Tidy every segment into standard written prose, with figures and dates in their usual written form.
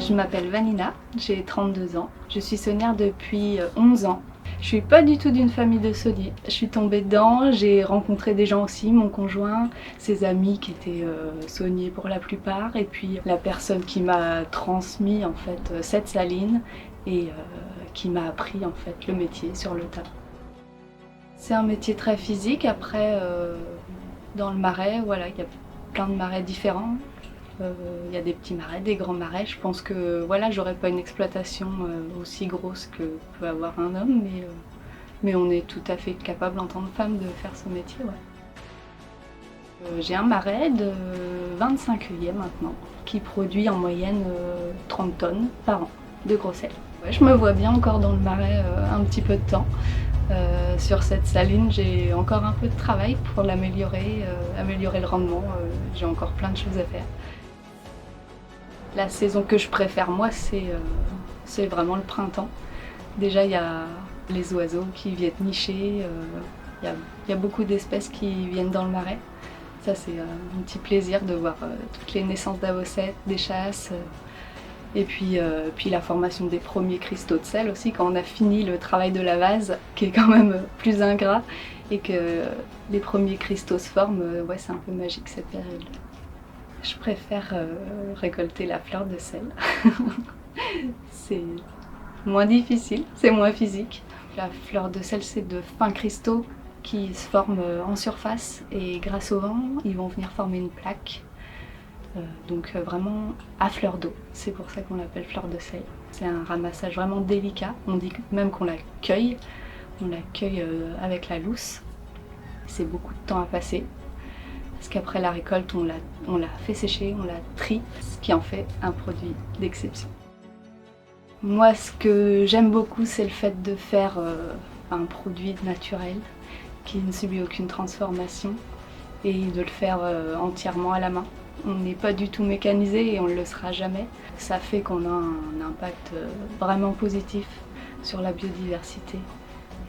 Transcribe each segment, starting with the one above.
Je m'appelle Vanina, j'ai 32 ans. Je suis saunière depuis 11 ans. Je suis pas du tout d'une famille de sauniers. Je suis tombée dedans, j'ai rencontré des gens aussi, mon conjoint, ses amis qui étaient sauniers pour la plupart, et puis la personne qui m'a transmis en fait cette saline et qui m'a appris en fait le métier sur le tas. C'est un métier très physique. Après, dans le marais, voilà, il y a plein de marais différents. Il y a des petits marais, des grands marais. Je pense que voilà, j'aurais pas une exploitation aussi grosse que peut avoir un homme, mais on est tout à fait capable en tant que femme de faire ce métier. Ouais. J'ai un marais de 25 œillets maintenant, qui produit en moyenne 30 tonnes par an de gros sel. Ouais, je me vois bien encore dans le marais un petit peu de temps. Sur cette saline, j'ai encore un peu de travail pour l'améliorer, améliorer le rendement. J'ai encore plein de choses à faire. La saison que je préfère, moi, c'est vraiment le printemps. Déjà, il y a les oiseaux qui viennent nicher, il y a beaucoup d'espèces qui viennent dans le marais. Ça, c'est un petit plaisir de voir toutes les naissances d'avocettes, des chasses. Et puis la formation des premiers cristaux de sel aussi, quand on a fini le travail de la vase, qui est quand même plus ingrat, et que les premiers cristaux se forment, ouais, c'est un peu magique cette période. Je préfère récolter la fleur de sel. C'est moins difficile, c'est moins physique. La fleur de sel, c'est de fins cristaux qui se forment en surface et grâce au vent, ils vont venir former une plaque. Donc vraiment à fleur d'eau, c'est pour ça qu'on l'appelle fleur de sel. C'est un ramassage vraiment délicat, on dit même qu'on la cueille, avec la lousse. C'est beaucoup de temps à passer, parce qu'après la récolte, on la fait sécher, on la trie, ce qui en fait un produit d'exception. Moi, ce que j'aime beaucoup, c'est le fait de faire un produit naturel qui ne subit aucune transformation et de le faire entièrement à la main. On n'est pas du tout mécanisé et on ne le sera jamais. Ça fait qu'on a un impact vraiment positif sur la biodiversité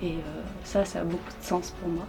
et ça a beaucoup de sens pour moi.